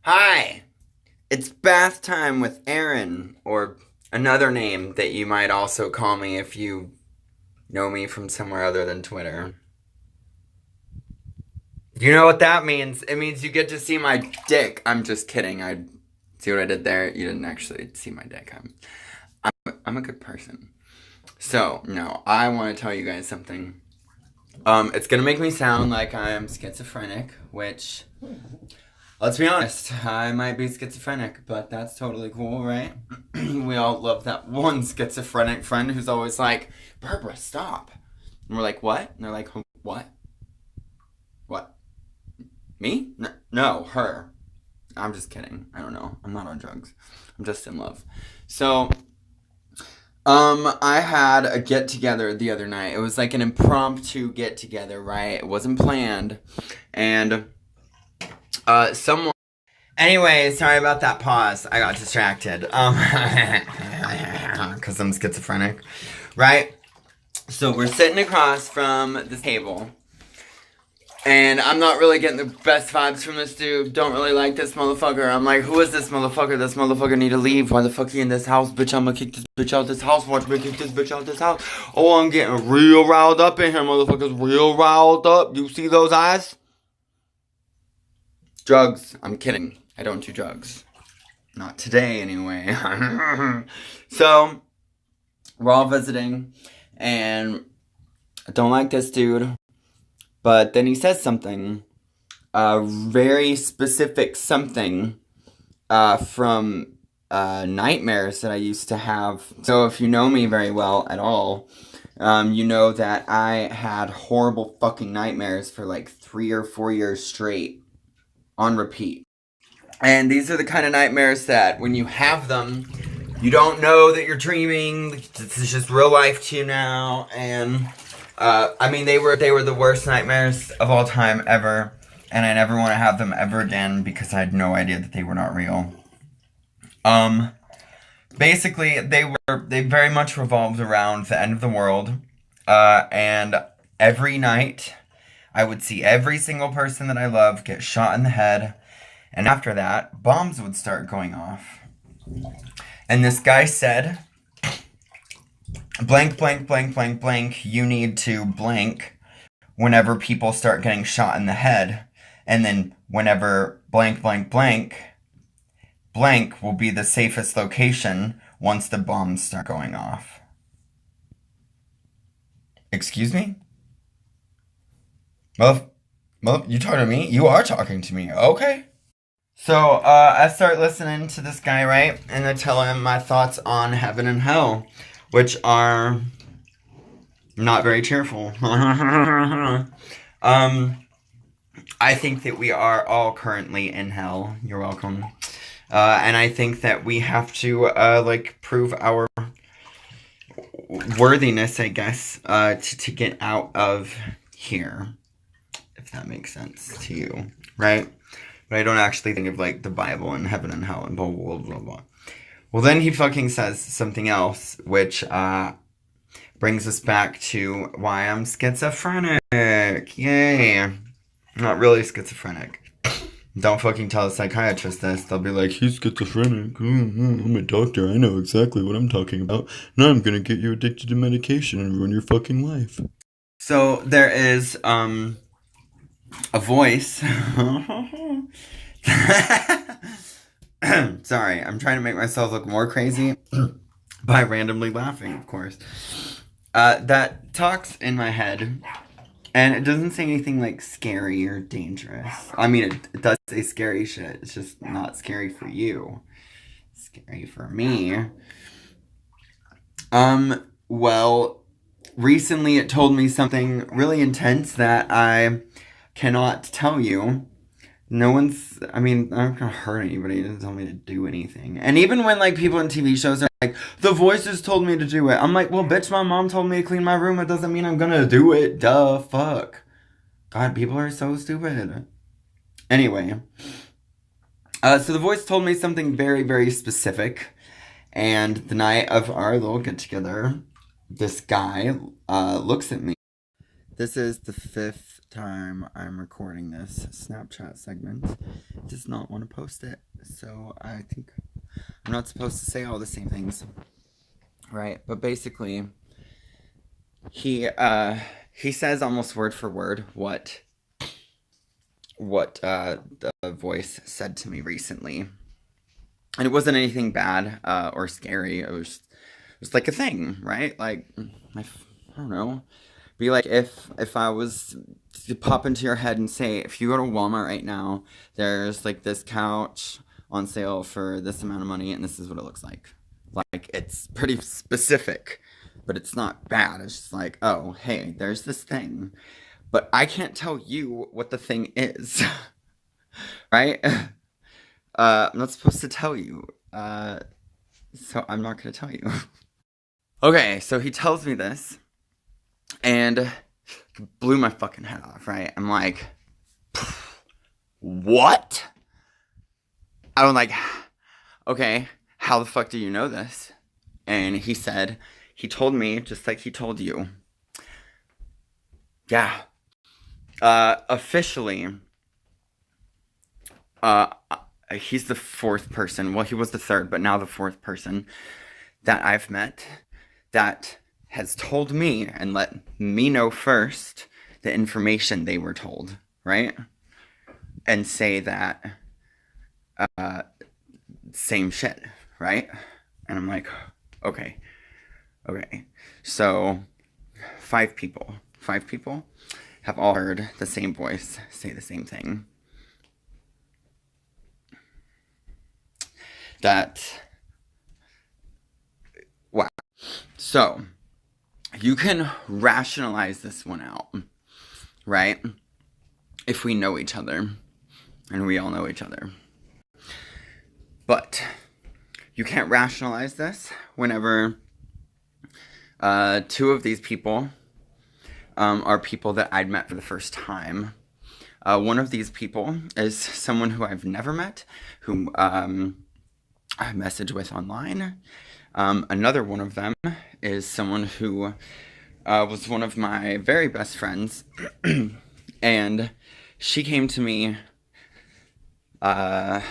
Hi, it's bath time with Aaron, or another name that you might also call me if you know me from somewhere other than Twitter. You know what that means? It means you get to see my dick. I'm just kidding. I see what I did there. You didn't actually see my dick. I'm a good person. So no, I want to tell you guys something. It's gonna make me sound like I'm schizophrenic, which let's be honest, I might be schizophrenic, but that's totally cool, right? We all love that one schizophrenic friend who's always like, Barbara, stop. And we're like, what? And they're like, what? What? Me? No, her. I'm just kidding. I don't know. I'm not on drugs. I'm just in love. So, I had a get together the other night. It was like an impromptu get together, right? It wasn't planned. And, someone. Anyway, sorry about that pause. I got distracted. Because I'm schizophrenic, right? So we're sitting across from the table, and I'm not really getting the best vibes from this dude. Don't really like this motherfucker. I'm like, who is this motherfucker? This motherfucker need to leave. Why the fuck he in this house? Bitch, I'm gonna kick this bitch out this house. Watch me kick this bitch out this house. Oh, I'm getting real riled up in here, motherfuckers. Real riled up. You see those eyes? Drugs. I'm kidding. I don't do drugs. Not today, anyway. So, we're all visiting, and I don't like this dude. But then he says something, a very specific something, from nightmares that I used to have. So if you know me very well at all, you know that I had horrible fucking nightmares for like 3 or 4 years straight, on repeat. And these are the kind of nightmares that when you have them, you don't know that you're dreaming. This is just real life to you now. And I mean, they were the worst nightmares of all time ever, and I never want to have them ever again because I had no idea that they were not real. Basically, they very much revolved around the end of the world, and every night I would see every single person that I love get shot in the head, and after that, bombs would start going off. And this guy said, blank, blank, blank, blank, blank, you need to blank whenever people start getting shot in the head. And then whenever blank, blank, blank, blank will be the safest location once the bombs start going off. Excuse me? Well, you talking to me? You are talking to me. Okay. So, I start listening to this guy, right? And I tell him my thoughts on heaven and hell, which are not very cheerful. I think that we are all currently in hell. You're welcome. And I think that we have to, prove our worthiness, I guess, to get out of here. If that makes sense to you, right? But I don't actually think of, like, the Bible and heaven and hell and blah, blah, blah, blah, blah. Well, then he fucking says something else, which, brings us back to why I'm schizophrenic. Yay. I'm not really schizophrenic. Don't fucking tell a psychiatrist this. They'll be like, he's schizophrenic. I'm a doctor. I know exactly what I'm talking about. Now I'm gonna get you addicted to medication and ruin your fucking life. So there is, a voice. Sorry, I'm trying to make myself look more crazy by randomly laughing, of course. That talks in my head, and it doesn't say anything like scary or dangerous. I mean, it does say scary shit. It's just not scary for you. Scary for me. Well, recently it told me something really intense that I cannot tell you. No one's, I mean, I'm not gonna hurt anybody. It doesn't tell me to do anything. And even when, like, people in TV shows are like, the voices told me to do it. I'm like, well, bitch, my mom told me to clean my room. It doesn't mean I'm gonna do it. Duh, fuck. God, people are so stupid. Anyway. So the voice told me something very, very specific. And the night of our little get-together, this guy, looks at me. This is the 5th time I'm recording this Snapchat segment, does not want to post it. So I think I'm not supposed to say all the same things, right? But basically, he says almost word for word what the voice said to me recently, and it wasn't anything bad or scary. It was like a thing, right? Like I don't know. Be like if I was to pop into your head and say, if you go to Walmart right now, there's like this couch on sale for this amount of money, and this is what it looks like. Like, it's pretty specific, but it's not bad. It's just like, oh, hey, there's this thing, but I can't tell you what the thing is, right? I'm not supposed to tell you, so I'm not gonna tell you. Okay, so he tells me this, and blew my fucking head off, right? I'm like, what? I'm like, okay, how the fuck do you know this? And he said, he told me just like he told you. Yeah. Officially, he's the fourth person. Well, he was the third, but now the fourth person that I've met that has told me and let me know first the information they were told, right? And say that same shit, right? And I'm like, okay. So 5 people have all heard the same voice say the same thing. Wow. So you can rationalize this one out, right? If we know each other, and we all know each other. But you can't rationalize this whenever 2 of these people are people that I'd met for the first time. One of these people is someone who I've never met, who I message with online. Another one of them is someone who was one of my very best friends, and she came to me 5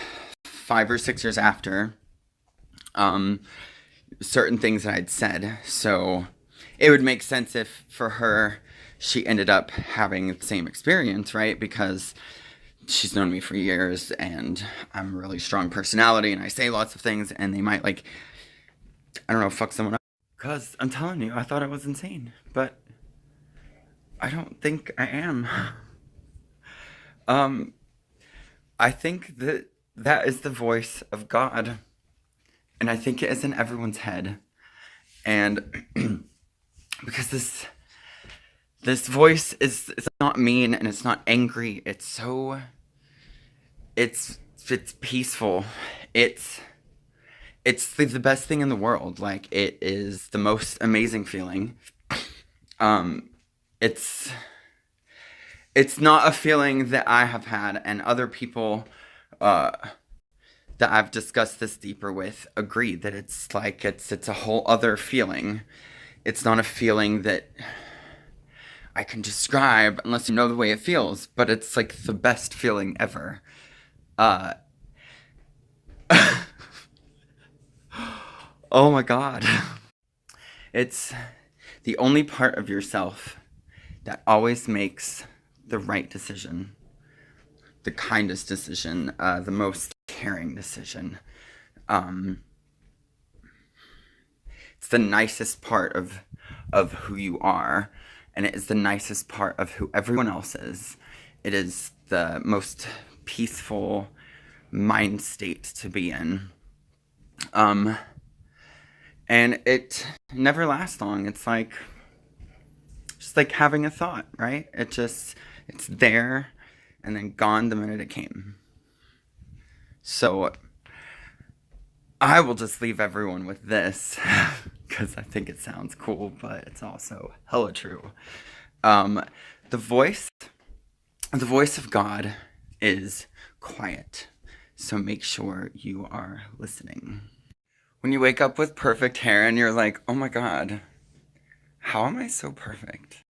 or 6 years after certain things that I'd said. So it would make sense if for her she ended up having the same experience, right? Because she's known me for years, and I'm a really strong personality, and I say lots of things, and they might, like, I don't know, fuck someone up. Because I'm telling you, I thought I was insane, but I don't think I am. I think that is the voice of God, and I think it is in everyone's head, and because this voice is, it's not mean, and it's not angry, it's peaceful, it's the best thing in the world. Like, it is the most amazing feeling. It's not a feeling that I have had, and other people that I've discussed this deeper with agree that it's like, it's a whole other feeling. It's not a feeling that I can describe unless you know the way it feels, but it's like the best feeling ever. Oh my God. It's the only part of yourself that always makes the right decision, the kindest decision, the most caring decision. It's the nicest part of who you are, and it is the nicest part of who everyone else is. It is the most peaceful mind state to be in. And it never lasts long. It's like, just like having a thought, right? it's there and then gone the minute it came. So I will just leave everyone with this, because I think it sounds cool, but it's also hella true. The voice of God is quiet, so make sure you are listening. When you wake up with perfect hair and you're like, oh my God, how am I so perfect?